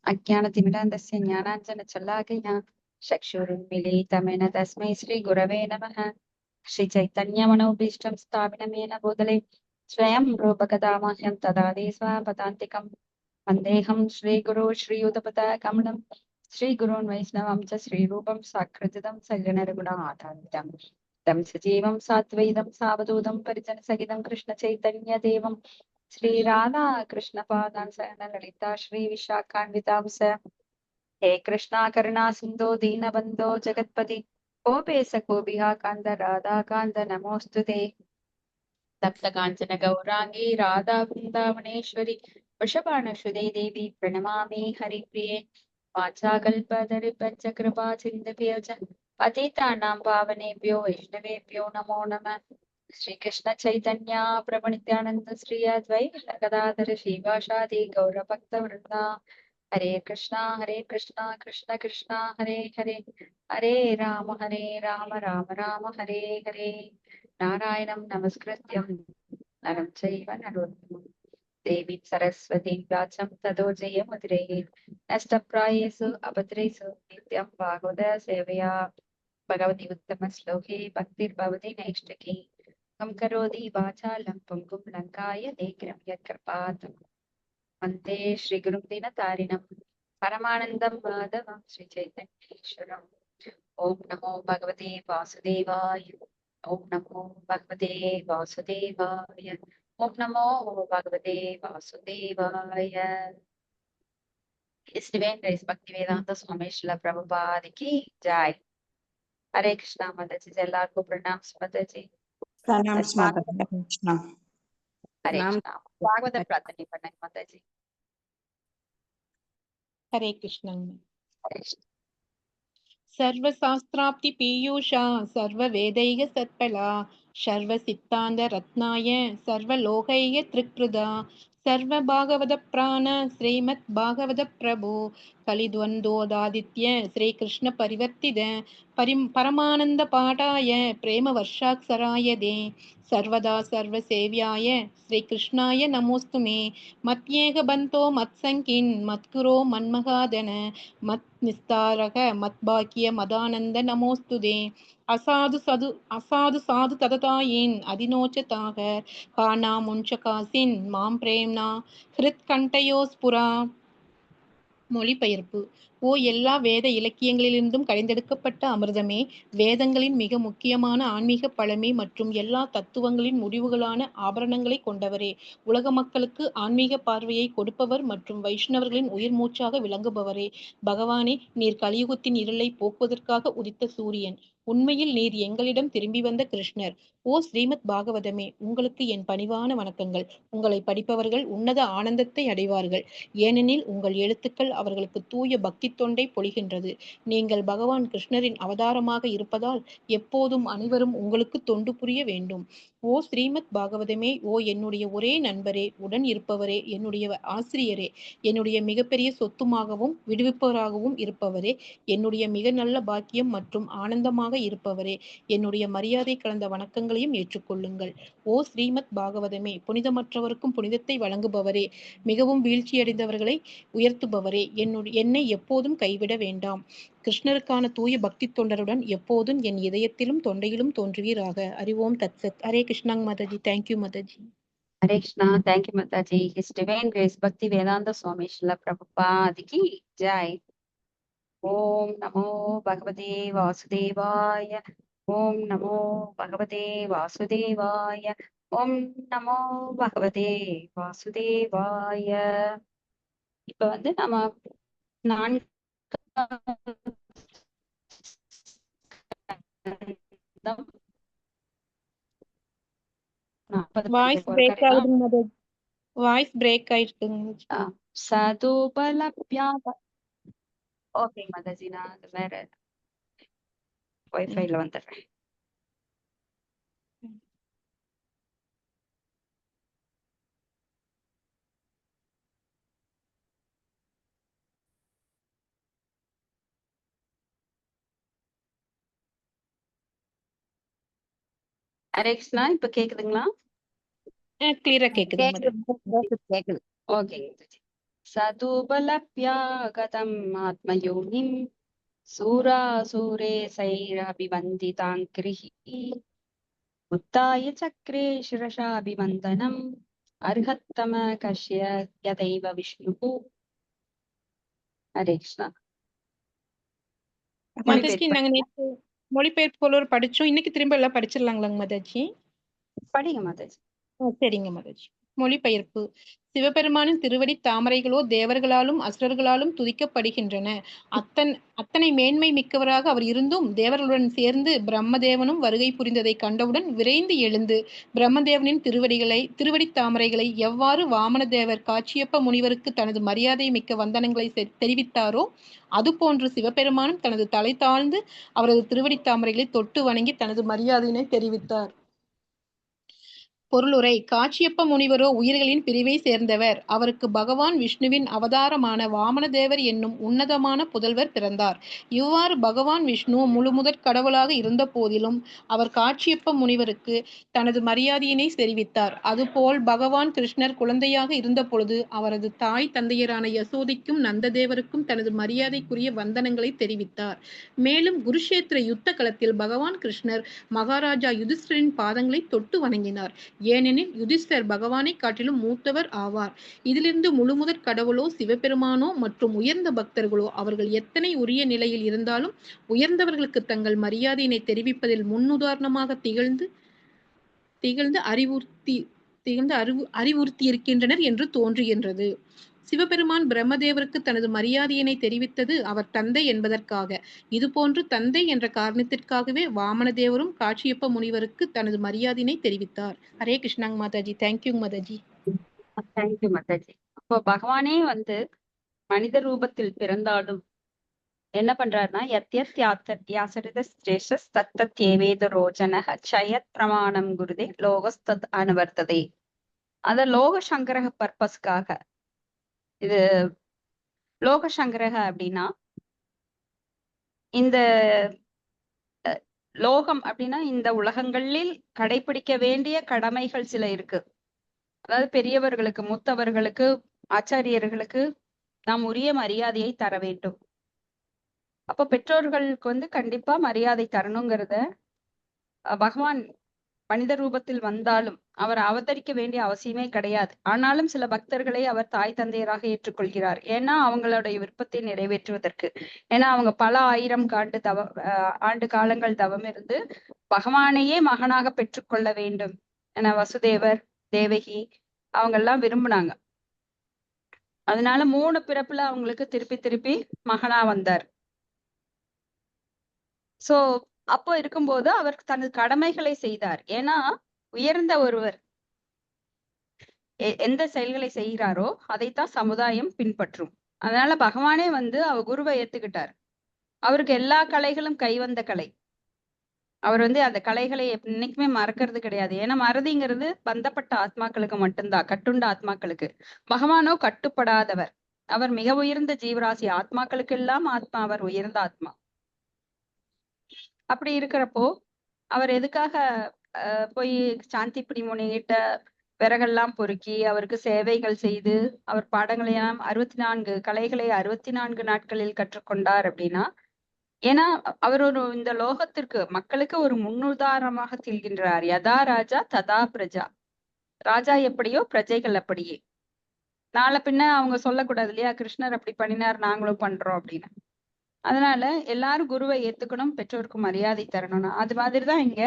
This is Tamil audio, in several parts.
अज्ञानतिमिरान्धस्य ज्ञानाञ्जनशलाकया चक्षुरुन्मीलितमेन तस्मै श्रीगुरवे नमः। श्रीचैतन्यमनोभीष्टं स्थापितं येन भूतले स्वयं रूपकदामह्यं तदादि स्वापदान्तिकं वन्देऽहं श्रीगुरो श्रीयुतपदाकमलं श्रीगुरून् वैष्णवं च श्रीरूपं साक्षात्कृतं सज्जनरघुनाथान्वितं तं सजीवं साद्वैतं सावधूतं परिजनसहितं कृष्णचैतन्यदेवं श्रीराधा कृष्णपादान् सहन ललिता श्रीविशाखान्वितांस हे कृष्णा करुणा सिन्धो दीनबन्धो जगत्पति गोपेश गोपिका कान्त राधा कान्त नमोऽस्तुते तप्त काञ्चन गौरांगी राधा वृन्दावनेश्वरी वृषभानुसुते देवी प्रणमामि हरिप्रिये वाचाकल्पतरुभ्यश्च कृपा सिन्धुभ्यो च पतितानां पावनेभ्यो वैष्णवेभ्यो नमो नमः। श्रीकृष्ण चैतन्य प्रभु नित्यानंद श्री अद्वैत गदाधर श्रीवासादि गौरभक्तवृंदा हरे कृष्णा कृष्ण कृष्णा हरे हरे हरे राम राम राम हरे हरे नारायणं नमस्कृत्यं नरं चैव नरोत्तमं देवीं सरस्वतीं व्यासं ततो जयमुदीरयेत् नष्टप्रायेषु अभद्रेषु नित्यं भागवत सेवया भगवती उत्तमश्लोके भक्तिर्भवति नैष्ठिकी कं करोति वाचालं पुंगुं लङ्काय देग्रं यत्कृपात् वन्दे श्रीगुरुं दीनतारिणं परमानन्दं माधवं श्रीचैतन्येश्वरम् ॐ नमो भगवते वासुदेवाय ॐ नमो भगवते वासुदेवाय ॐ नमो भगवते वासुदेवाय। His Divine Grace Bhaktivedanta Swami Srila Prabhupada की जय। हरे कृष्णा माताजी, எல்லாருக்கும் प्रणाम माताजी। प्रणाम माताजी। कृष्णा हरे कृष्णा। भागवत प्रार्थना பண்ணுங்க माताजी। हरे कृष्ण। हरे कृष्ण। सर्वशास्त्राप्ति पीयूषा सर्ववेदैः सत्फला सर्वसिद्धान्त रत्नाय सर्वलोकैः त्रिकृदा सर्वभागवत प्राण श्रीमद् भागवत प्रभु कलिद्वन्द्वोदादित्य श्रीकृष्ण परिवर्तित परमानंद पाठाय प्रेम वर्षाक्षराय दे सर्वदा सर्वसेव्याय श्रीकृष्णाय नमोस्तुमे मत्येक बन्तो मत्सङ्किन् मत्कुरो मन्महादन मत् निस्तारक मत्भाग्य मदानंद नमोस्तुदे असाधु साधु तदतायिन् अधिनोचताः काना मुञ्चकासिन् मां प्रेम्ना ஹிருத்கண்டயோஸ்புரா. மொழிபெயர்ப்பு. ஓ எல்லா வேத இலக்கியங்களிலிருந்தும் கடைந்தெடுக்கப்பட்ட அமிர்தமே, வேதங்களின் மிக முக்கியமான ஆன்மீக பழமை மற்றும் எல்லா தத்துவங்களின் முடிவுகளான ஆபரணங்களை கொண்டவரே, உலக மக்களுக்கு ஆன்மீக பார்வையை கொடுப்பவர் மற்றும் வைஷ்ணவர்களின் உயிர் மூச்சாக விளங்குபவரே, பகவானே, நீர் கலியுகத்தின் இருளை போக்குவதற்காக உதித்த சூரியன். உண்மையில் நீர் எங்களிடம் திரும்பி வந்த கிருஷ்ணர். ஓ ஸ்ரீமத் பாகவதமே, உங்களுக்கு என் பணிவான வணக்கங்கள். உங்களை படிப்பவர்கள் உன்னத ஆனந்தத்தை அடைவார்கள், ஏனெனில் உங்கள் எழுத்துக்கள் அவர்களுக்கு தூய பக்தி தொண்டை பொழிகின்றது. நீங்கள் பகவான் கிருஷ்ணரின் அவதாரமாக இருப்பதால் எப்போதும் அனைவரும் உங்களுக்கு தொண்டு புரிய வேண்டும். ஓ ஸ்ரீமத் பாகவதமே, ஓ என்னுடைய ஒரே நண்பரே, உடன் இருப்பவரே, என்னுடைய ஆசிரியரே, என்னுடைய மிகப்பெரிய சொத்துமாகவும் விடுவிப்பவராகவும் இருப்பவரே, என்னுடைய மிக நல்ல பாக்கியம் மற்றும் ஆனந்தமாக இருப்பவரே, என்னுடைய மரியாதை கலந்த வணக்கங்களையும் ஏற்றுக்கொள்ளுங்கள். ஓ ஸ்ரீமத் பாகவதமே, புனிதமற்றவருக்கும் புனிதத்தை வழங்குபவரே, மிகவும் வீழ்ச்சியடைந்தவர்களை உயர்த்துபவரே, என்னை எப்போதும் கைவிட வேண்டாம். கிருஷ்ணருக்கான தூய பக்தி தொண்டருடன் எப்போதும் என் இதயத்திலும் தொண்டையிலும் தோன்றுவீராக. அறிவோம் தத்சத். ஹரே கிருஷ்ணாங் Mataji. Thank you Mataji. Hare Krishna. Thank you Mataji. His Divine Grace Bhaktivedanta Swami Srila Prabhupada की जय। ओम नमो भगवते वासुदेवाय ओम नमो भगवते वासुदेवाय ओम नमो भगवते वासुदेवाय। இப்ப வந்து நம்ம வாய்ஸ் பிரேக் ஆகுதுங்க மாதாஜி. வாய்ஸ் பிரேக் ஆயிடுச்சுங்க. சதுபலப்யாத. ஓகே மாதாஜி, நான் அது வேற வைஃபைல வந்துடுறேன். ஹரே கிருஷ்ணா, இப்ப கேக்குதுங்களா? கிளியரா கேக்குது. ஓகே. சதுபலப்யாகதம் ஆத்மயோனிம் சூராசூரே சைரபிவந்திதாங்கிரிஹி உத்தாய சக்ரே சிரசாபிவந்தனம் அர்ஹத்தம கஷ்ய யதைவ விஷ்ணு. ஹரே கிருஷ்ணா. மாதாஜி மொழிபெயர்ப்பு நாங்க நேற்று மொழிபெயர்ப்பு போல ஒரு படிச்சோம். இன்னைக்கு திரும்ப எல்லாம் படிச்சிடலாங்களாங்க மாதாஜி? படிங்க மாதாஜி. சரிங்க மாதாஜி. மொழிபெயர்ப்பு. சிவபெருமானின் திருவடி தாமரைகளோ தேவர்களாலும் அசுரர்களாலும் துதிக்கப்படுகின்றன. அத்தனை மேன்மை மிக்கவராக அவர் இருந்தும் தேவர்களுடன் சேர்ந்து பிரம்மதேவனும் வருகை புரிந்ததை கண்டவுடன் விரைந்து எழுந்து பிரம்மதேவனின் திருவடி தாமரைகளை எவ்வாறு வாமனதேவர் காச்சியப்ப முனிவருக்கு தனது மரியாதை மிக்க வந்தனங்களை தெரிவித்தாரோ அதுபோன்று சிவபெருமானும் தனது தலை தாழ்ந்து அவரது திருவடி தாமரைகளை தொட்டு வணங்கி தனது மரியாதையினை தெரிவித்தார். பொருளுரை. காச்சியப்ப முனிவரோ உயிர்களின் பிரிவை சேர்ந்தவர். அவருக்கு பகவான் விஷ்ணுவின் அவதாரமான வாமனதேவர் என்னும் உன்னதமான புதல்வர் பிறந்தார். இவ்வாறு பகவான் விஷ்ணு முழுமுதற் கடவுளாக இருந்த போதிலும் அவர் காச்சியப்ப முனிவருக்கு தனது மரியாதையினை தெரிவித்தார். அதுபோல் பகவான் கிருஷ்ணர் குழந்தையாக இருந்த பொழுது அவரது தாய் தந்தையரான யசோதைக்கும் நந்ததேவருக்கும் தனது மரியாதைக்குரிய வந்தனங்களை தெரிவித்தார். மேலும் குருஷேத்திர யுத்த களத்தில் பகவான் கிருஷ்ணர் மகாராஜா யுதிஷ்டரின் பாதங்களை தொட்டு வணங்கினார். ஏனெனில் யுதிஷ்டர் பகவானை காட்டிலும் மூத்தவர் ஆவார். இதிலிருந்து முழுமுதற் கடவுளோ சிவபெருமானோ மற்றும் உயர்ந்த பக்தர்களோ அவர்கள் எத்தனை உரிய நிலையில் இருந்தாலும் உயர்ந்தவர்களுக்கு தங்கள் மரியாதையினை தெரிவிப்பதில் முன்னுதாரணமாக திகழ்ந்து அறிவுறுத்தியிருக்கின்றனர் என்று தோன்றுகின்றது. சிவபெருமான் பிரம்மதேவருக்கு தனது மரியாதையினை தெரிவித்தது அவர் தந்தை என்பதற்காக. இதுபோன்று தந்தை என்ற காரணத்திற்காகவே வாமனதேவரும் காச்சியப்ப முனிவருக்கு தனது மரியாதையினை தெரிவித்தார். ஹரே கிருஷ்ணாங்க மாதாஜி. தேங்க்யூங்க மாதாஜி. தேங்க்யூ மாதாஜி. அப்போ பகவானே மனித ரூபத்தில் பிறந்தாலும் என்ன பண்றாருன்னா யாசரித ஸ்ரேஷஸ் தத்தத் ஏவேத ரோஜனஹ சயத் பிரமாணம் குருதே லோகஸ்தத் அனுவர்த்ததே. அத லோக சங்கரக பர்பஸ்க்காக. இது லோக சங்கரக அப்படின்னா இந்த லோகம் அப்படின்னா இந்த உலகங்களில் கடைபிடிக்க வேண்டிய கடமைகள் சில இருக்கு. அதாவது பெரியவர்களுக்கு, மூத்தவர்களுக்கு, ஆச்சாரியர்களுக்கு நாம் உரிய மரியாதையை தர வேண்டும். அப்ப பெற்றோர்களுக்கு கண்டிப்பா மரியாதை தரணுங்கிறத பகவான் மனித ரூபத்தில் வந்தாலும் அவர் அவதரிக்க வேண்டிய அவசியமே கிடையாது. ஆனாலும் சில பக்தர்களை அவர் தாய் தந்தையராக ஏற்றுக்கொள்கிறார். ஏன்னா அவங்களுடைய விருப்பத்தை நிறைவேற்றுவதற்கு. ஏன்னா அவங்க பல ஆயிரம் ஆண்டு காலங்கள் தவம் இருந்து பகவானையே மகனாக பெற்றுக்கொள்ள வேண்டும் என வசுதேவர், தேவகி அவங்க எல்லாம் விரும்பினாங்க. அதனால 3 பிறப்புல அவங்களுக்கு திருப்பி மகனா வந்தார். சோ அப்போ இருக்கும்போது அவர் தனது கடமைகளை செய்தார். ஏன்னா உயர்ந்த ஒருவர் எந்த செயல்களை செய்கிறாரோ அதைத்தான் சமுதாயம் பின்பற்றும். அதனால பகவானே அவ குருவை ஏத்துக்கிட்டார். அவருக்கு எல்லா கலைகளும் கைவந்த கலை. அவர் அந்த கலைகளை என்னைக்குமே மறக்கிறது கிடையாது. ஏன்னா மறதிங்கிறது பந்தப்பட்ட ஆத்மாக்களுக்கு மட்டும்தான், கட்டுண்ட ஆத்மாக்களுக்கு. பகவானோ கட்டுப்படாதவர். அவர் மிக உயர்ந்த ஜீவராசி. ஆத்மாக்களுக்கு எல்லாம் ஆத்மா. அவர் உயர்ந்த ஆத்மா. அப்படி இருக்கிறப்போ அவர் எதுக்காக போய் சாந்தி பிடிமுனிகிட்ட விறகெல்லாம் பொறுக்கி அவருக்கு சேவைகள் செய்து அவர் பாடங்களையெல்லாம் 64 கலைகளை 64 நாட்களில் கற்றுக்கொண்டார் அப்படின்னா, ஏன்னா அவர் இந்த லோகத்திற்கு மக்களுக்கு ஒரு முன்னுதாரணமாக திகழ்கின்றார். யதா ராஜா ததா பிரஜா. ராஜா எப்படியோ பிரஜைகள் அப்படியே. நாளை பின்ன அவங்க சொல்லக்கூடாது இல்லையா, கிருஷ்ணர் அப்படி பண்ணினார் நாங்களும் பண்றோம் அப்படின்னு. அதனால எல்லாரும் குருவை ஏத்துக்கணும், பெற்றோருக்கு மரியாதை தரணும்னு. அது மாதிரிதான் இங்க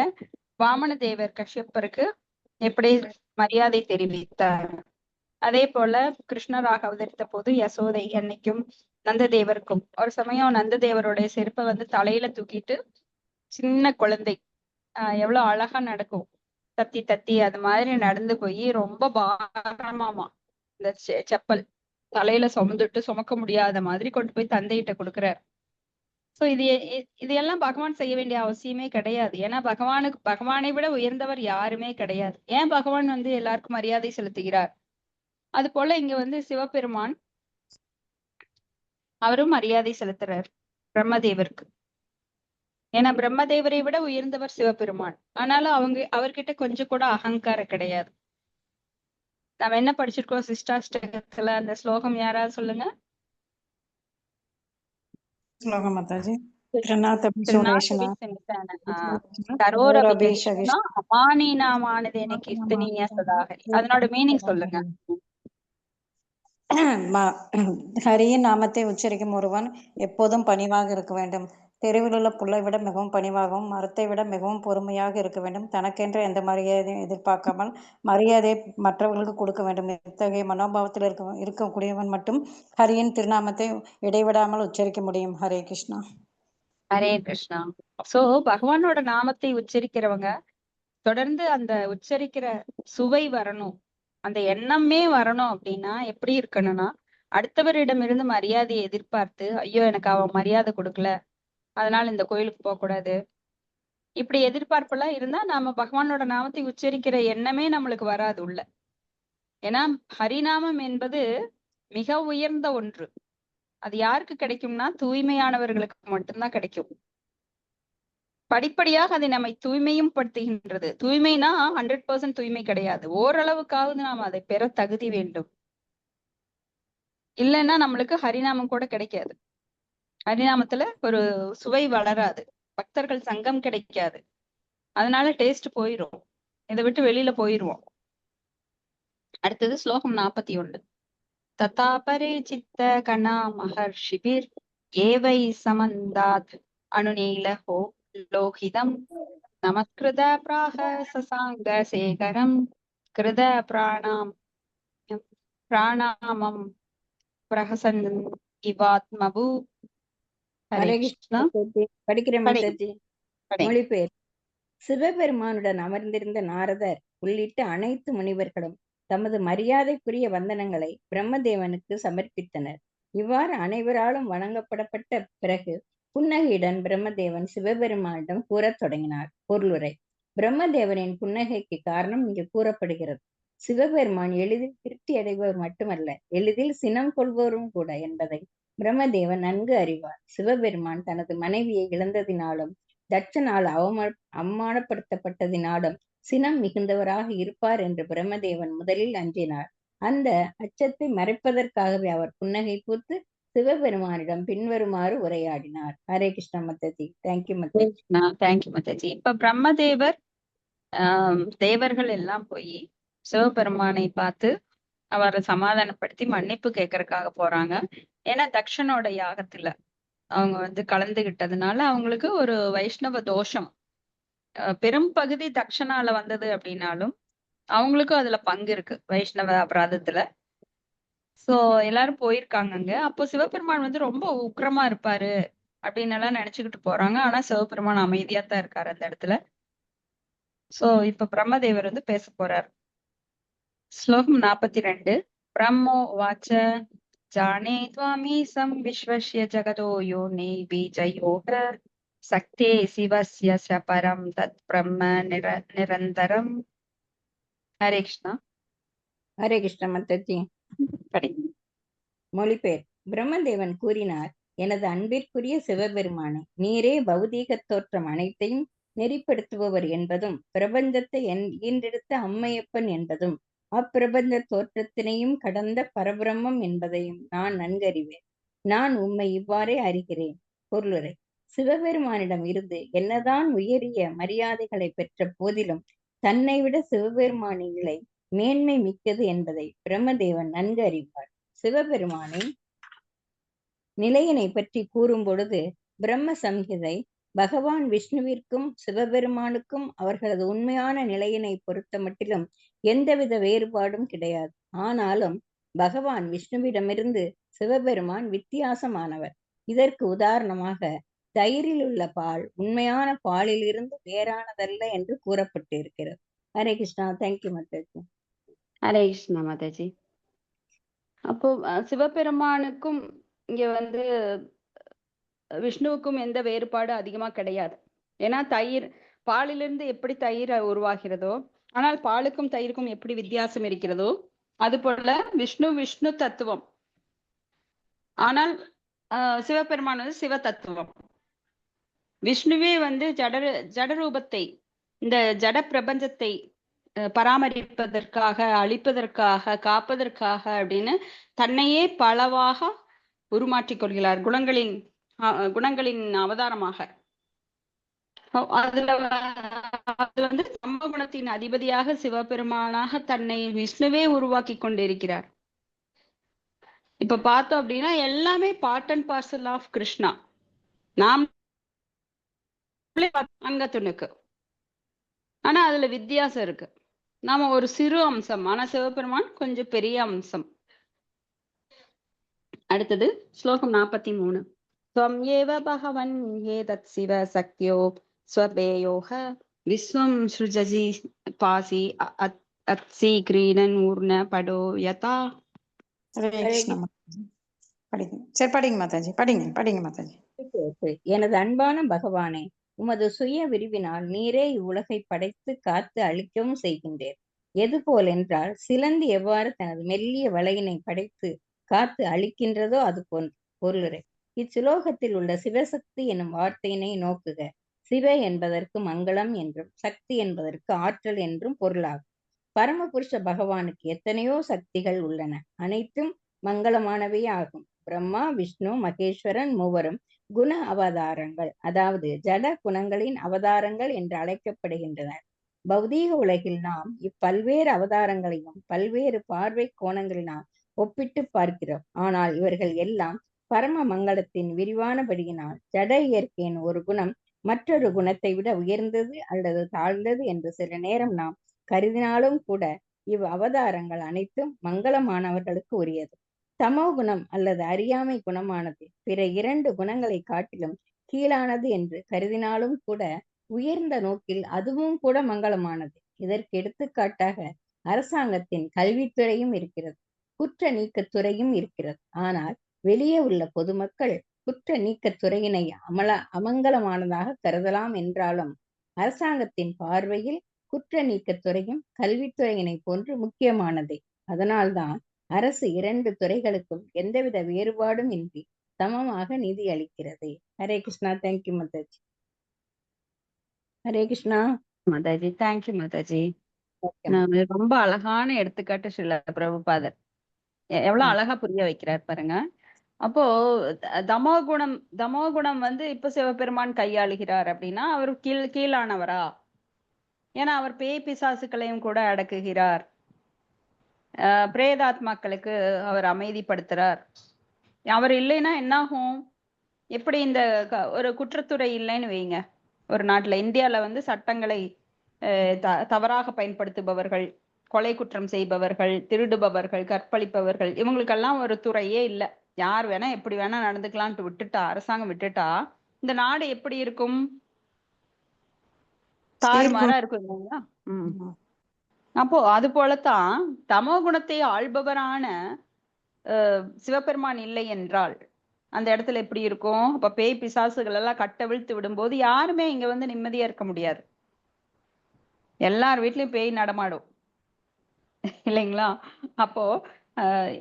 வாமன தேவர் கஷ்யப்பருக்கு எப்படி மரியாதை தெரிவித்தார். அதே போல கிருஷ்ணராக அவதரித்த போது யசோதை அன்னைக்கும் நந்ததேவருக்கும் ஒரு சமயம் நந்ததேவருடைய செருப்பை தலையில தூக்கிட்டு சின்ன குழந்தை எவ்வளவு அழகா நடக்கும், தத்தி அது மாதிரி நடந்து போய் ரொம்ப பாரமாமா இந்த செப்பல் தலையில சுமக்க முடியாத மாதிரி கொண்டு போய் தந்தையிட்ட கொடுக்கிறார். சோ இது எல்லாம் பகவான் செய்ய வேண்டிய அவசியமே கிடையாது. ஏன்னா பகவானை விட உயர்ந்தவர் யாருமே கிடையாது. ஏன் பகவான் எல்லாருக்கும் மரியாதை செலுத்துகிறார். அது போல இங்க சிவபெருமான் அவரும் மரியாதை செலுத்துறார் பிரம்மதேவருக்கு. ஏன்னா பிரம்மதேவரை விட உயர்ந்தவர் சிவபெருமான். ஆனாலும் அவர்கிட்ட கொஞ்சம் கூட அகங்காரம் கிடையாது. நம்ம என்ன படிச்சிருக்கோம் சிஷ்டாஷ்டகத்துல? அந்த ஸ்லோகம் யாராவது சொல்லுங்க. ஸ்லோகம் மாதாஜி. திருநாதபி சுரேஷனா கரோரபி கரோரபி அமானி நாமானதேன கீர்த்தனீய சதாகரி. அதனோட மீனிங் சொல்லுங்க. ஹரியின் நாமத்தை உச்சரிக்கும் ஒருவன் எப்போதும் பணிவாக இருக்க வேண்டும். தெருவில் உள்ள புல்லை விட மிகவும் பணிவாகவும் மரத்தை விட மிகவும் பொறுமையாக இருக்க வேண்டும். தனக்கென்ற எந்த மரியாதையும் எதிர்பார்க்காமல் மரியாதையை மற்றவர்களுக்கு கொடுக்க வேண்டும். இத்தகைய மனோபாவத்தில் இருக்கக்கூடியவன் மட்டும் ஹரியின் திருநாமத்தை இடைவிடாமல் உச்சரிக்க முடியும். ஹரே கிருஷ்ணா. ஹரே கிருஷ்ணா. சோ பகவானோட நாமத்தை உச்சரிக்கிறவங்க தொடர்ந்து அந்த உச்சரிக்கிற சுவை வரணும், அந்த எண்ணமே வரணும். அப்படின்னா எப்படி இருக்கணும்னா, அடுத்தவரிடமிருந்து மரியாதையை எதிர்பார்த்து, ஐயோ எனக்கு அவன் மரியாதை கொடுக்கல, அதனால இந்த கோயிலுக்கு போக கூடாது, இப்படி எதிர்பார்ப்பெல்லாம் இருந்தா நாம பகவானோட நாமத்தை உச்சரிக்கிற எண்ணமே நம்மளுக்கு வராது உள்ள. ஏன்னா ஹரிநாமம் என்பது மிக உயர்ந்த ஒன்று. அது யாருக்கு கிடைக்கும்னா தூய்மையானவர்களுக்கு மட்டும்தான் கிடைக்கும். படிப்படியாக அதை நம்மை தூய்மையும் படுத்துகின்றது. தூய்மைனா 100% தூய்மை கிடையாது. ஓரளவுக்காவது நாம் அதை பெற தகுதி வேண்டும். இல்லைன்னா நம்மளுக்கு ஹரிநாமம் கூட கிடைக்காது. ஹரிநாமத்துல ஒரு சுவை வளராது, பக்தர்கள் சங்கம் கிடைக்காது. அதனால டேஸ்ட் போயிரும், இதை விட்டு வெளியில போயிருவோம். அடுத்தது ஸ்லோகம் 41. ததாபரே சித்த கணா மகர்ஷிபிர் ஏவை சமந்தாத் அனுநீலஹோ லோகிதம் நமஸ்கிருத பிராக சசாங்க சேகரம் கிருத பிராணாமம் பிரஹசன் இவாத்மபு. ஹரே ஹரே கிருஷ்ணா. கிருஷ்ணா. படிக்கிறேன் படை மாதாஜி. படை மொழிபெயர். சிவபெருமானுடன் அமர்ந்திருந்த நாரதர் உள்ளிட்ட அனைத்து முனிவர்களும் தமது மரியாதைக்குரிய வந்தனங்களை பிரம்மதேவனுக்கு சமர்ப்பித்தனர். இவ்வாறு அனைவராலும் வணங்கப்படப்பட்ட பிறகு புன்னகையுடன் பிரம்மதேவன் சிவபெருமானிடம் கூறத் தொடங்கினார். பொருளுரை. பிரம்மதேவனின் புன்னகைக்கு காரணம் இங்கு கூறப்படுகிறது. சிவபெருமான் எளிதில் திருப்தி அடைபவர் மட்டுமல்ல, எளிதில் சினம் கொள்வோரும் கூட என்பதை பிரம்மதேவன் நன்கு அறிவார். சிவபெருமான் தனது மனைவியை இழந்ததினாலும் தட்சனால் அவமானப்படுத்தப்பட்டதினாலும் சினம் மிகுந்தவராக இருப்பார் என்று பிரம்மதேவன் முதலில் அஞ்சினார். அந்த அச்சத்தை மறைப்பதற்காகவே அவர் புன்னகை பூத்து சிவபெருமானிடம் பின்வருமாறு உரையாடினார். ஹரே கிருஷ்ணா மத்தாஜி. தேங்க்யூ மத்தாஜி. தேங்க்யூ மத்தாஜி. இப்ப பிரம்மதேவர் தேவர்கள் எல்லாம் போய் சிவபெருமானை பார்த்து அவரை சமாதானப்படுத்தி மன்னிப்பு கேட்கறதுக்காக போறாங்க. ஏன்னா தக்ஷனோட யாகத்துல அவங்க கலந்துகிட்டதுனால அவங்களுக்கு ஒரு வைஷ்ணவ தோஷம், பெரும் பகுதி தக்ஷனால வந்தது அப்படின்னாலும் அவங்களுக்கும் அதுல பங்கு இருக்கு வைஷ்ணவ அபராதத்துல. சோ எல்லாரும் போயிருக்காங்க அங்க. அப்போ சிவபெருமான் ரொம்ப உக்கிரமா இருப்பாரு அப்படின்னு எல்லாம் நினைச்சுக்கிட்டு போறாங்க. ஆனா சிவபெருமான் அமைதியா தான் இருக்காரு அந்த இடத்துல. சோ இப்ப பிரம்மதேவர் பேச போறார். ஸ்லோகம் 42. பிரம்மோ வாச்ச ஜானே த்வாமீசம் விஸ்வஸ்ய ஜகதோ யோனி பீஜயோக சக்தே சிவஸ்ய பரம் தத் பிரம்ம நிரந்தரம். ஹரே கிருஷ்ணா. ஹரே கிருஷ்ணா மத்தாஜி. படி. மொழிபெயர். பிரம்மதேவன் கூறினார், எனது அன்பிற்குரிய சிவபெருமானே, நீரே பௌதீக தோற்றம் அனைத்தையும் நெறிப்படுத்துபவர் என்பதும் பிரபஞ்சத்தை ஈன்றெடுத்த அம்மையப்பன் என்பதும் அப்பிரபஞ்ச தோற்றத்தினையும் கடந்த பரபிரம்மம் என்பதையும் நான் நன்கறிவேன். நான் உம்மை இவ்வாறே அறிகிறேன். பொருளுரை. சிவபெருமானிடம் இருந்து என்னதான் உயரிய மரியாதைகளை பெற்ற போதிலும் தன்னை விட சிவபெருமானின் நிலை மேன்மை மிக்கது என்பதை பிரம்மதேவன் நன்கு அறிவார். சிவபெருமானின் நிலையினை பற்றி கூறும் பொழுது பிரம்ம சம்ஹிதை பகவான் விஷ்ணுவிற்கும் சிவபெருமானுக்கும் அவர்களது உண்மையான நிலையினை பொறுத்த மட்டிலும் எந்தவித வேறுபாடும் கிடையாது. ஆனாலும் பகவான் விஷ்ணுவிடமிருந்து சிவபெருமான் வித்தியாசமானவர். இதற்கு உதாரணமாக தயிரில் உள்ள பால் உண்மையான பாலில் இருந்து வேறானதல்ல என்று கூறப்பட்டிருக்கிறது. ஹரே கிருஷ்ணா. தேங்க்யூ மாதாஜி. ஹரே கிருஷ்ணா மாதாஜி. அப்போ சிவபெருமானுக்கும் இங்க விஷ்ணுவுக்கும் எந்த வேறுபாடு அதிகமா கிடையாது. ஏன்னா பாலிலிருந்து எப்படி தயிர் உருவாகிறதோ, ஆனால் பாலுக்கும் தயிருக்கும் எப்படி வித்தியாசம் இருக்கிறதோ அது போல விஷ்ணு தத்துவம், ஆனால் சிவபெருமான் சிவ தத்துவம். விஷ்ணுவே ஜட ரூபத்தை, இந்த ஜட பிரபஞ்சத்தை பராமரிப்பதற்காக, அழிப்பதற்காக, காப்பதற்காக அப்படின்னு தன்னையே பலவாக உருமாற்றிக் கொள்கிறார். குணங்களின் அவதாரமாக. அது வந்து சம்ப குணத்தின் அதிபதியாக சிவபெருமானாக தன்னை விஷ்ணுவே உருவாக்கி கொண்டிருக்கிறார். இப்ப பார்த்தோம் அப்படின்னா எல்லாமே part and parcel of Krishna. நாம் அங்கத்துணுக்கு, ஆனா அதுல வித்தியாசம் இருக்கு. நாம ஒரு சிறு அம்சம், ஆனா சிவபெருமான் கொஞ்சம் பெரிய அம்சம். அடுத்தது ஸ்லோகம் 43. त्वं एव भगवन् एतत् शिव शक्त्यो स्वपेयोः विश्वं सृजसि पासि अत्सि क्रीडन् ऊर्न पडो यथा. ஹரே கிருஷ்ணா மாதாஜி. படிங்க. சரி படிங்க மாதாஜி, படிங்க மாதாஜி. எனது அன்பான பகவானே, உமது சுய விரிவினால் நீரே இவ்வுலகை படைத்து காத்து அழிக்கவும் செய்கின்றேன். எது போல் என்றால், சிலந்தி எவ்வாறு தனது மெல்லிய வலையினை படைத்து காத்து அழிக்கின்றதோ அது போன்று பொருளுரை. இச்சுலோகத்தில் உள்ள சிவசக்தி எனும் வார்த்தையினை நோக்குக. சிவ என்பதற்கு மங்களம் என்றும், சக்தி என்பதற்கு ஆற்றல் என்றும் பொருளாகும். பரமபுருஷ பகவானுக்கு எத்தனையோ சக்திகள் உள்ளன, அனைத்தும் மங்களமானவே ஆகும். பிரம்மா, விஷ்ணு, மகேஸ்வரன் மூவரும் குண அவதாரங்கள், அதாவது ஜட குணங்களின் அவதாரங்கள் என்று அழைக்கப்படுகின்றனர். பௌதீக உலகில் நாம் இப்பல்வேறு அவதாரங்களையும் பல்வேறு பார்வை கோணங்களினால் ஒப்பிட்டு பார்க்கிறோம். ஆனால் இவர்கள் எல்லாம் பரம மங்களத்தின் விரிவானபடியினால் ஜட இயற்கையின் ஒரு குணம் மற்றொரு குணத்தை விட உயர்ந்தது அல்லது தாழ்ந்தது என்று சில நேரம் நாம் கருதினாலும் கூட இவ் அவதாரங்கள் அனைத்தும் மங்களமானவர்களுக்கு உரியது. தமோ குணம் அல்லது அறியாமை குணமானது பிற இரண்டு குணங்களை காட்டிலும் கீழானது என்று கருதினாலும் கூட உயர்ந்த நோக்கில் அதுவும் கூட மங்களமானது. இதற்கு எடுத்துக்காட்டாக அரசாங்கத்தின் கல்வித்துறையும் இருக்கிறது, குற்ற நீக்கத்துறையும் இருக்கிறது. ஆனால் வெளியே உள்ள பொதுமக்கள் குற்ற நீக்கத்துறையினை அமங்கலமானதாக கருதலாம் என்றாலும் அரசாங்கத்தின் பார்வையில் குற்ற நீக்கத்துறையும் கல்வித்துறையினை போன்று முக்கியமானதே. அதனால்தான் அரசு இரண்டு துறைகளுக்கும் எந்தவித வேறுபாடும் இன்றி சமமாக நிதி அளிக்கிறது. ஹரே கிருஷ்ணா. தேங்க்யூ மாதாஜி. ஹரே கிருஷ்ணா மாதாஜி. தேங்க்யூ மாதாஜி. ரொம்ப அழகான எடுத்துக்காட்டு ஸ்ரீல பிரபுபாதர் எவ்வளவு அழகா புரிய வைக்கிறார் பாருங்க. அப்போ தமோ குணம் வந்து இப்ப சிவபெருமான் கையாளுகிறார் அப்படின்னா அவர் கீழானவரா? ஏன்னா அவர் பேய் பிசாசுக்களையும் கூட அடக்குகிறார். பிரேதாத்மாக்களுக்கு அவர் அமைதிப்படுத்துறார். அவர் இல்லைன்னா என்னாகும்? எப்படி இந்த ஒரு குற்றத்துறை இல்லைன்னு வைங்க, ஒரு நாட்டுல, இந்தியால வந்து சட்டங்களை தவறாக பயன்படுத்துபவர்கள், கொலை குற்றம் செய்பவர்கள், திருடுபவர்கள், கற்பழிப்பவர்கள், இவங்களுக்கெல்லாம் ஒரு துறையே இல்லை. யார் வேணா எப்படி வேணா நடந்துக்கலான்ட்டு விட்டுட்டா, அரசாங்கம் விட்டுட்டா இந்த நாடு எப்படி இருக்கும்? தாறுமாறா இருக்கும் இல்லைங்களா? அப்போ அது போலத்தான் தமோ குணத்தை ஆள்பவரான சிவபெருமான் இல்லை என்றால் அந்த இடத்துல எப்படி இருக்கும்? அப்ப பேய் பிசாசுகள் எல்லாம் கட்டவிழ்த்து விடும்போது யாருமே இங்க வந்து நிம்மதியா இருக்க முடியாது. எல்லார் வீட்லயும் பேய் நடமாடும் இல்லைங்களா? அப்போ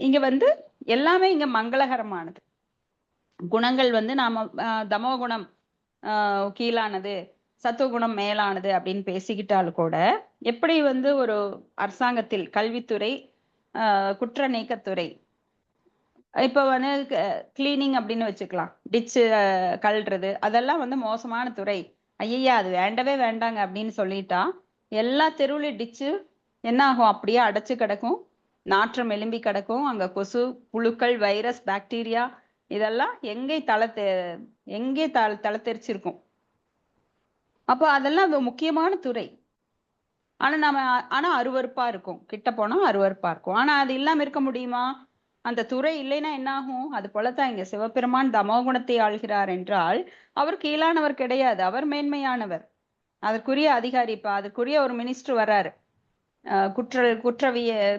இங்க வந்து எல்லாமே இங்க மங்களகரமானது. குணங்கள் வந்து நாம தமோ குணம் கீழானது, சத்துவகுணம் மேலானது அப்படின்னு பேசிக்கிட்டாலும் கூட எப்படி வந்து ஒரு அரசாங்கத்தில் கல்வித்துறை, குற்ற நீக்கத்துறை, இப்ப வந்து கிளீனிங் அப்படின்னு வச்சுக்கலாம், டிச்சு கழுறது, அதெல்லாம் வந்து மோசமான துறை, ஐயா அது வேண்டவே வேண்டாங்க அப்படின்னு சொல்லிட்டா எல்லா தெருவுலையும் டிச்சு என்ன ஆகும்? அப்படியே அடைச்சு கிடக்கும், நாற்றம் எலும்பி கிடக்கும். அங்க கொசு, புழுக்கள், வைரஸ், பாக்டீரியா இதெல்லாம் எங்கே தலை தெரிச்சிருக்கும். அப்போ அதெல்லாம் முக்கியமான துறை. ஆனா அருவருப்பா இருக்கும், கிட்ட போனா அருவருப்பா இருக்கும். ஆனா அது இல்லாம இருக்க முடியுமா? அந்த துறை இல்லைன்னா என்ன ஆகும்? அது போலத்தான் இங்க சிவபெருமான் தமோகுணத்தை ஆள்கிறார் என்றால் அவர் கீழானவர் கிடையாது, அவர் மேன்மையானவர். அதற்குரிய அதிகாரி, இப்ப அதுக்குரிய ஒரு மினிஸ்டர் வர்றாரு,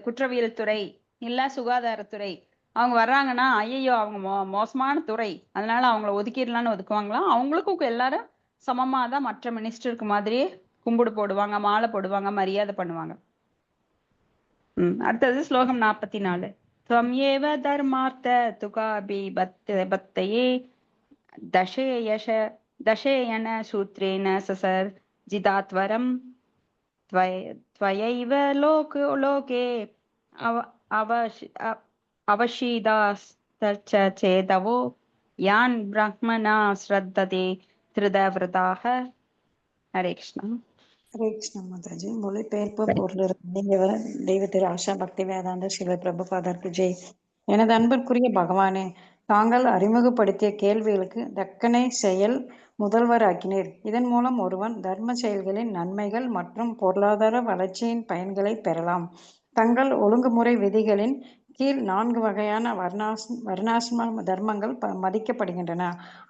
குற்றவியல் துறை இல்ல சுகாதாரத்துறை, அவங்க வர்றாங்கன்னா ஐயோ அவங்க மோசமான துறை, அதனால அவங்கள ஒதுக்கிடலான்னு ஒதுக்குவாங்களா? அவங்களுக்கும் எல்லாரும் சமமாதான் மற்ற மினிஸ்டருக்கு மாதிரியே கும்பிடு போடுவாங்க, மாலை போடுவாங்க, மரியாதை பண்ணுவாங்க. அடுத்தது ஸ்லோகம் 44. त्वमेव धर्मार्थ तुकाभि बत्तये दशेयन सूत्रेण ससर्जितात्वरम् त्वयैव लोके अवशीदाश्च चेतवो यान् ब्रह्मणा श्रद्धते திருதவிரதாக. ஹரே கிருஷ்ணா. ஹரே கிருஷ்ணா மாதாஜி. மொழிபெயர்ப்பு பொருள் தெய்வ திரு ஆஷா பக்தி வேதாந்த சிவ பிரபுபாதற்கு ஜெய். எனது அன்பிற்குரிய பகவானே, தாங்கள் அறிமுகப்படுத்திய கேள்விகளுக்கு தக்கனை செயல் முதல்வராக்கினீர். இதன் மூலம் ஒருவன் தர்ம செயல்களின் நன்மைகள் மற்றும் பொருளாதார வளர்ச்சியின் பயன்களை பெறலாம். தங்கள் ஒழுங்குமுறை விதிகளின் கீழ் 4 வகையான வர்ணாசிரம தர்மங்கள் மதிக்கப்படுகின்றன.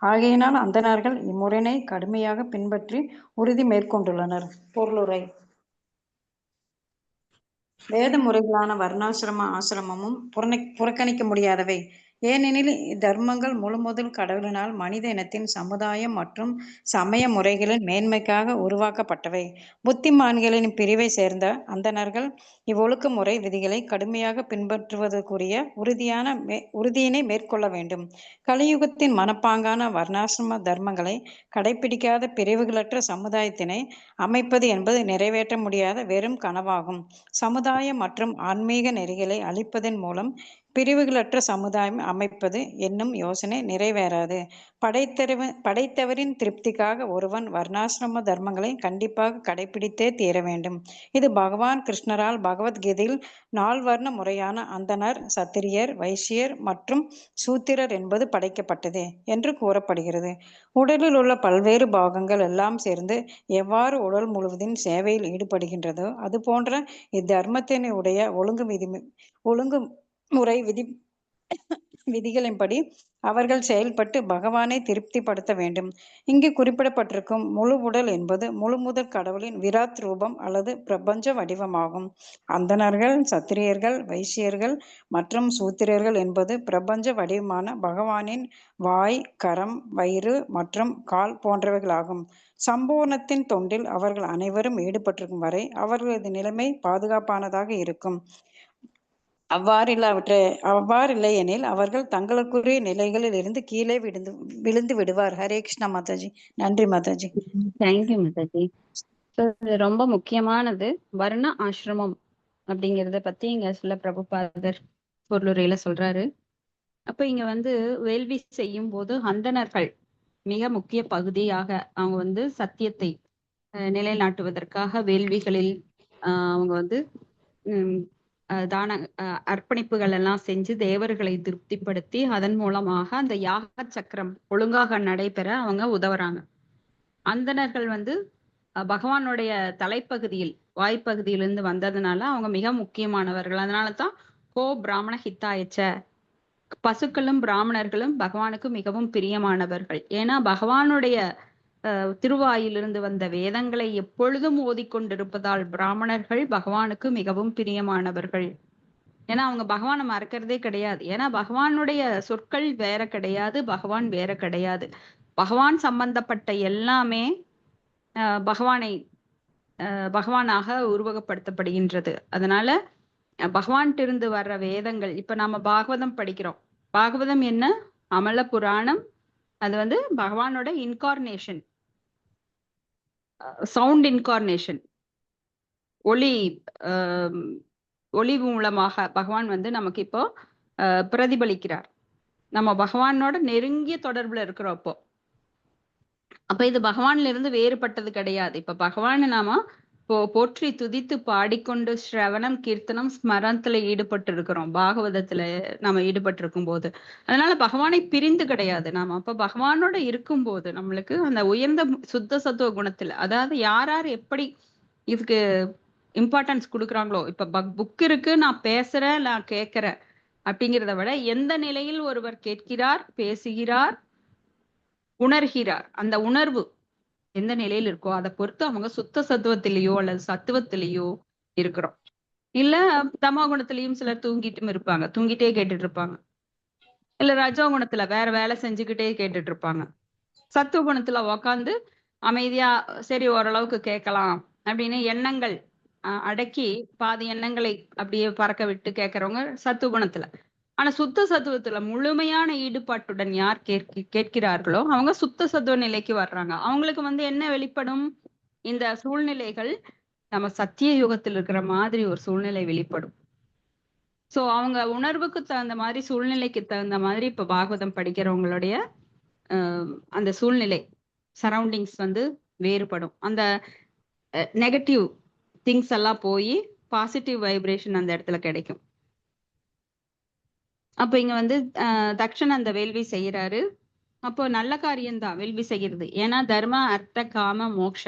ஆகையினால் அந்தணர்கள் இம்முறையினை கடுமையாக பின்பற்றி உறுதி மேற்கொண்டுள்ளனர். பொருளுரை. வேத முறைகளான வர்ணாசிரம ஆசிரமமும் புறக்கணிக்க முடியாதவை. ஏனெனில் இத்தர்மங்கள் முழுமுதல் கடவுளினால் மனித இனத்தின் சமுதாயம் மற்றும் சமய முறைகளின் மேன்மைக்காக உருவாக்கப்பட்டவை. புத்திமான்களின் பிரிவை சேர்ந்த அந்தணர்கள் இவ்வொழுக்க முறை விதிகளை கடுமையாக பின்பற்றுவதற்குரிய உறுதியினை மேற்கொள்ள வேண்டும். கலியுகத்தின் மனப்பாங்கான வர்ணாசிரம தர்மங்களை கடைபிடிக்காத பிரிவுகளற்ற சமுதாயத்தினை அமைப்பது என்பது நிறைவேற்ற முடியாத வெறும் கனவாகும். சமுதாய மற்றும் ஆன்மீக நெறிகளை அளிப்பதன் மூலம் பிரிவுகளற்ற சமுதாயம் அமைப்பது என்னும் யோசனை நிறைவேறாது. படைத்தவரின் திருப்திக்காக ஒருவன் வர்ணாசிரம தர்மங்களை கண்டிப்பாக கடைபிடித்தே தீர வேண்டும். இது பகவான் கிருஷ்ணரால் பகவத்கீதையில் 4 வர்ண முறையான அந்தணர், சத்திரியர், வைசியர் மற்றும் சூத்திரர் என்பது படைக்கப்பட்டது என்று கூறப்படுகிறது. உடலில் உள்ள பல்வேறு பாகங்கள் எல்லாம் சேர்ந்து எவ்வாறு உடல் முழுவதின் சேவையில் ஈடுபடுகின்றதோ அதுபோன்ற இத்தர்மத்தினுடைய ஒழுங்குமுறை விதிகளின்படி அவர்கள் செயல்பட்டு பகவானை திருப்திப்படுத்த வேண்டும். இங்கு குறிப்பிடப்பட்டிருக்கும் முழு உடல் என்பது முழுமுதற் கடவுளின் விராட் ரூபம் அல்லது பிரபஞ்ச வடிவமாகும். அந்தணர்கள், சத்திரியர்கள், வைசியர்கள் மற்றும் சூத்திரர்கள் என்பது பிரபஞ்ச வடிவமான பகவானின் வாய், கரம், வயிறு மற்றும் கால் போன்றவைகளாகும். சம்பூர்ணத்தின் தொண்டில் அவர்கள் அனைவரும் ஈடுபட்டிருக்கும் வரை அவர்களது நிலைமை பாதுகாப்பானதாக இருக்கும். அவ்வாறில்லை எனில் அவர்கள் தங்களுக்குரிய நிலைகளில் இருந்து கீழே விழுந்து விடுவார். ஹரே கிருஷ்ணா மாதாஜி. நன்றி மாதாஜி. தேங்க்யூ மாதாஜி. ரொம்ப முக்கியமானது வர்ண ஆசிரமம் அப்படிங்கறத பத்தி இங்க சில பிரபுபாதர் பொருளுரையில சொல்றாரு. அப்ப இங்க வேள்வி செய்யும் போது அந்தணர்கள் மிக முக்கிய பகுதியாக அவங்க சத்தியத்தை நிலைநாட்டுவதற்காக வேள்விகளில் அவங்க தான அர்ப்பணிப்புகள் எல்லாம் செஞ்சு தேவர்களை திருப்திப்படுத்தி அதன் மூலமாக அந்த யாக சக்கரம் ஒழுங்காக நடைபெற அவங்க உதவுறாங்க. அந்தணர்கள் பகவானுடைய தலைப்பகுதியில் வாய்ப்பகுதியிலிருந்து வந்ததுனால அவங்க மிக முக்கியமானவர்கள். அதனாலதான் கோ பிராமண ஹிதாயச்ச, பசுக்களும் பிராமணர்களும் பகவானுக்கு மிகவும் பிரியமானவர்கள். ஏன்னா பகவானுடைய திருவாயிலிருந்து வந்த வேதங்களை எப்பொழுதும் ஓதிக்கொண்டிருப்பதால் பிராமணர்கள் பகவானுக்கு மிகவும் பிரியமானவர்கள். ஏன்னா அவங்க பகவானை மறக்கிறதே கிடையாது. ஏன்னா பகவானுடைய சொற்கள் வேற கிடையாது, பகவான் வேற கிடையாது. பகவான் சம்பந்தப்பட்ட எல்லாமே பகவானாக உருவகப்படுத்தப்படுகின்றது. அதனால பகவான்கிட்ட இருந்து வர்ற வேதங்கள், இப்ப நாம பாகவதம் படிக்கிறோம். பாகவதம் என்ன? அமல புராணம். அது பகவானோட இன்கார்னேஷன், சவுண்ட் இன்கார்னேஷன், ஒளி மூலமாக பகவான் நமக்கு இப்போ பிரதிபலிக்கிறார். நம்ம பகவானோட நெருங்கிய தொடர்புல இருக்கிறோம். அப்ப இது பகவான்ல இருந்து வேறுபட்டது கிடையாது. இப்ப பகவான் நாம போற்றி துதித்து பாடிக்கொண்டு ஸ்ரவணம், கீர்த்தனம், ஸ்மரணத்துல ஈடுபட்டு இருக்கிறோம். பாகவதத்துல நாம ஈடுபட்டு இருக்கும் போது அதனால பகவானை பிரிந்து கிடையாது நாம. அப்ப பகவானோட இருக்கும் போது நம்மளுக்கு அந்த உயர்ந்த சுத்த சத்துவ குணத்துல, அதாவது யார் எப்படி இதுக்கு இம்பார்ட்டன்ஸ் கொடுக்குறாங்களோ, இப்ப புக் இருக்கு, நான் பேசுறேன், நான் கேட்கிறேன் அப்படிங்கிறத விட எந்த நிலையில் ஒருவர் கேட்கிறார், பேசுகிறார், உணர்கிறார், அந்த உணர்வு எந்த நிலையில் இருக்கோ அதை பொறுத்து அவங்க சுத்த சத்துவத்திலேயோ அல்லது சத்துவத்திலேயோ இருக்கிறோம். இல்ல தமோ குணத்திலையும் சிலர் தூங்கிட்டே கேட்டுட்டு இருப்பாங்க. இல்ல ரஜோ குணத்துல வேற வேலை செஞ்சுக்கிட்டே கேட்டுட்டு இருப்பாங்க. சத்துவ குணத்துல உக்காந்து அமைதியா சரி ஓரளவுக்கு கேட்கலாம் அப்படின்னு எண்ணங்கள் அடக்கி பாதி எண்ணங்களை அப்படியே பறக்க விட்டு கேட்கறவங்க சத்துவ குணத்துல. ஆனா சுத்த சத்துவத்துல முழுமையான ஈடுபாட்டுடன் யார் கேட்கிறார்களோ அவங்க சுத்த சத்துவ நிலைக்கு வர்றாங்க. அவங்களுக்கு என்ன வெளிப்படும்? இந்த சூழ்நிலைகள் நம்ம சத்திய யுகத்தில் இருக்கிற மாதிரி ஒரு சூழ்நிலை வெளிப்படும். சோ அவங்க உணர்வுக்கு தகுந்த மாதிரி, சூழ்நிலைக்கு தகுந்த மாதிரி இப்ப பாகவதம் படிக்கிறவங்களுடைய அந்த சூழ்நிலை சரௌண்டிங்ஸ் வந்து வேறுபடும். அந்த நெகட்டிவ் திங்ஸ் எல்லாம் போய் பாசிட்டிவ் வைப்ரேஷன் அந்த இடத்துல கிடைக்கும். அப்ப இங்க வந்து தக்ஷன் அந்த வேள்வி செய்யறாரு. அப்போ நல்ல காரியம்தான் வேள்வி செய்யறது. ஏன்னா தர்ம அர்த்த காம மோக்ஷ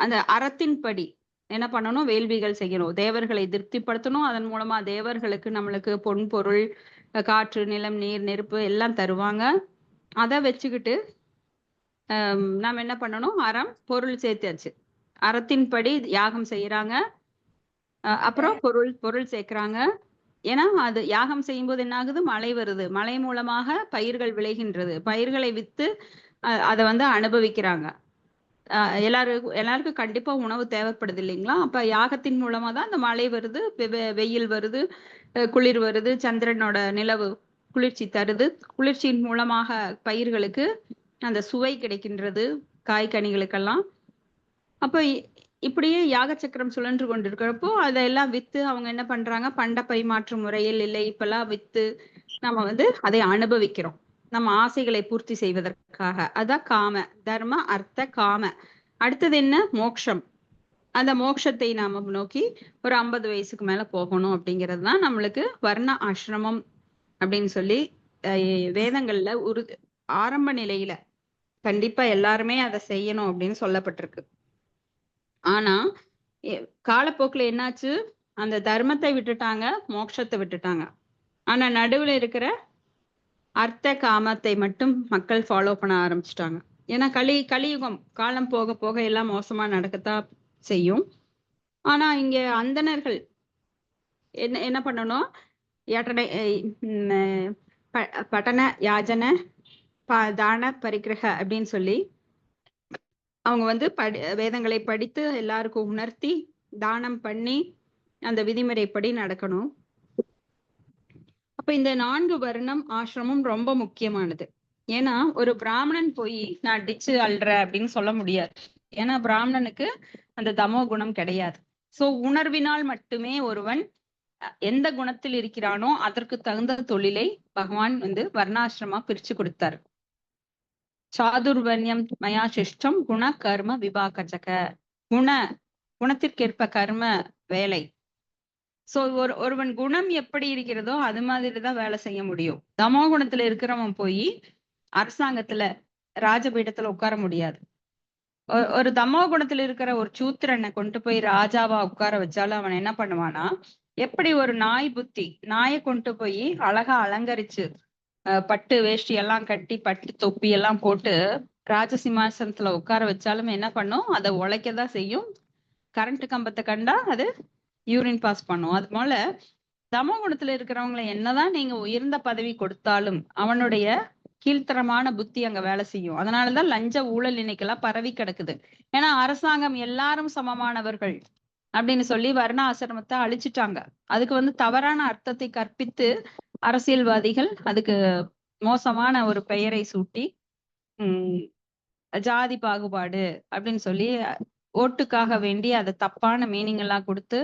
அந்த அறத்தின்படி என்ன பண்ணணும், வேள்விகள் செய்யணும், தேவர்களை திருப்திப்படுத்தணும். அதன் மூலமா தேவர்களுக்கு நம்மளுக்கு பொன் பொருள், காற்று, நிலம், நீர், நெருப்பு எல்லாம் தருவாங்க. அதை வச்சுக்கிட்டு நாம என்ன பண்ணணும், அறம் பொருள் சேர்த்தாச்சு. அறத்தின்படி யாகம் செய்யறாங்க. அப்புறம் பொருள் சேர்க்கிறாங்க. ஏன்னா அது யாகம் செய்யும்போது என்ன ஆகுது, மழை வருது, மழை மூலமாக பயிர்கள் விளைகின்றது, பயிர்களை வித்து அதை வந்து அனுபவிக்கிறாங்க. எல்லாருக்கும் கண்டிப்பா உணவு தேவைப்படுது இல்லைங்களா? அப்ப யாகத்தின் மூலமா தான் அந்த மழை வருது, வெயில் வருது, குளிர் வருது, சந்திரனோட நிலவு குளிர்ச்சி தருது. குளிர்ச்சியின் மூலமாக பயிர்களுக்கு அந்த சுவை கிடைக்கின்றது, காய்கனிகளுக்கெல்லாம். அப்ப இப்படியே யாக சக்கரம் சுழன்று கொண்டிருக்கிறப்போ அதெல்லாம் வித்து அவங்க என்ன பண்றாங்க, பண்ட பரிமாற்று முறையில் இல்லை இப்பெல்லாம் வித்து நம்ம வந்து அதை அனுபவிக்கிறோம், நம்ம ஆசைகளை பூர்த்தி செய்வதற்காக. அதான் காம, தர்ம அர்த்த காம. அடுத்தது என்ன, மோட்சம். அந்த மோட்சத்தை நாம நோக்கி ஒரு 50 வயசுக்கு மேல போகணும் அப்படிங்கிறது தான் நம்மளுக்கு வர்ண ஆசிரமம் அப்படின்னு சொல்லி வேதங்கள்ல ஒரு ஆரம்ப நிலையில கண்டிப்பா எல்லாருமே அதை செய்யணும் அப்படின்னு சொல்லப்பட்டிருக்கு. ஆனா காலப்போக்குல என்னாச்சு, அந்த தர்மத்தை விட்டுட்டாங்க, மோட்சத்தை விட்டுட்டாங்க. ஆனா நடுவுல இருக்கிற அர்த்த காமத்தை மட்டும் மக்கள் ஃபாலோ பண்ண ஆரம்பிச்சுட்டாங்க. ஏன்னா கலியுகம் காலம் போக போக எல்லாம் மோசமா நடக்கத்தான் செய்யும். ஆனா இங்க அந்தணர்கள் என்ன பண்ணணும், பட்டன யாஜன தான பரிகிரக அப்படின்னு சொல்லி அவங்க வந்து வேதங்களை படித்து எல்லாருக்கும் உணர்த்தி தானம் பண்ணி அந்த விதிமுறைப்படி நடக்கணும். அப்ப இந்த 4 வர்ணம் ஆசிரமம் ரொம்ப முக்கியமானது. ஏன்னா ஒரு பிராமணன் போய் நான் டிச்சு அல்ற அப்படின்னு சொல்ல முடியாது. ஏன்னா பிராமணனுக்கு அந்த தமோ குணம் கிடையாது. சோ உணர்வினால் மட்டுமே ஒருவன் எந்த குணத்தில் இருக்கிறானோ அதற்கு தகுந்த தொழிலை பகவான் வந்து வர்ணாசிரமா பிரிச்சு கொடுத்தாரு. சாதுர்வர்ணியம் மயா சிஷ்டம் குண கர்ம விபாகஜக. குணத்திற்கேற்ப கர்ம வேலை. சோ ஒருவன் குணம் எப்படி இருக்கிறதோ அது மாதிரிதான் வேலை செய்ய முடியும். தமோ குணத்துல இருக்கிறவன் போய் அரசாங்கத்துல ராஜபீடத்துல உட்கார முடியாது. ஒரு தமோ குணத்துல இருக்கிற ஒரு சூத்திரனை கொண்டு போய் ராஜாவா உட்கார வச்சாலும் அவன் என்ன பண்ணுவானா, எப்படி ஒரு நாய் புத்தி, நாயை கொண்டு போய் அழகா அலங்கரிச்சு பட்டு வேஷ்டி எல்லாம் கட்டி பட்டு தொப்பி எல்லாம் போட்டு ராஜசிம்மாசனத்துல உட்கார வச்சாலும் என்ன பண்ணும், அதை உழைக்கதான் செய்யும். கரண்ட் கம்பத்தை கண்டா அது யூரின் பாஸ் பண்ணும். அது போல தமோ குணத்துல இருக்கிறவங்களை என்னதான் நீங்க உயர்ந்த பதவி கொடுத்தாலும் அவனுடைய கீழ்த்தரமான புத்தி அங்க வேலை செய்யும். அதனாலதான் லஞ்ச ஊழல் இன்னைக்கெல்லாம் பரவி கிடக்குது. ஏன்னா அரசாங்கம் எல்லாரும் சமமானவர்கள் அப்படின்னு சொல்லி வர்ண ஆசிரமத்தை அழிச்சிட்டாங்க. அதுக்கு வந்து தவறான அர்த்தத்தை கற்பித்து அரசியல்வாதிகள் அதுக்கு மோசமான ஒரு பெயரை சூட்டி ஜாதி பாகுபாடு அப்படின்னு சொல்லி ஓட்டுக்காக வேண்டி அதை தப்பான மீனிங் எல்லாம் கொடுத்து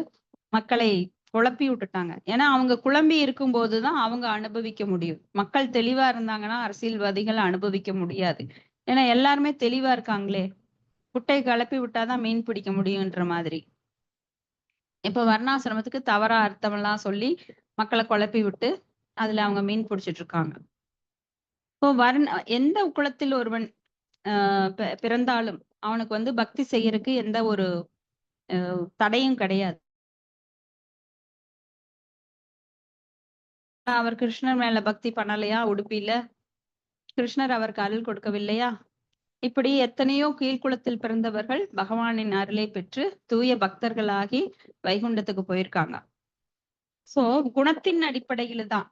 மக்களை குழப்பி விட்டுட்டாங்க. ஏன்னா அவங்க குழம்பி இருக்கும் போதுதான் அவங்க அனுபவிக்க முடியும். மக்கள் தெளிவா இருந்தாங்கன்னா அரசியல்வாதிகள் அனுபவிக்க முடியாது. ஏன்னா எல்லாருமே தெளிவா இருக்காங்களே, குட்டை கிளப்பி விட்டாதான் மீன் பிடிக்க முடியும்ன்ற மாதிரி. இப்ப வர்ணாசிரமத்துக்கு தவறா அர்த்தம் எல்லாம் சொல்லி மக்களை குழப்பி விட்டு அதுல அவங்க மீன் பிடிச்சிட்டு இருக்காங்க. இப்போ எந்த குலத்தில் ஒருவன் பிறந்தாலும் அவனுக்கு வந்து பக்தி செய்யறதுக்கு எந்த ஒரு தடையும் கிடையாது. அவர் கிருஷ்ணர் மேல பக்தி பண்ணலையா, உடுப்பில கிருஷ்ணர் அவருக்கு அருள் கொடுக்கவில்லையா? இப்படி எத்தனையோ கீழ்குலத்தில் பிறந்தவர்கள் பகவானின் அருளை பெற்று தூய பக்தர்களாகி வைகுண்டத்துக்கு போயிருக்காங்க. சோ குணத்தின் அடிப்படையில தான்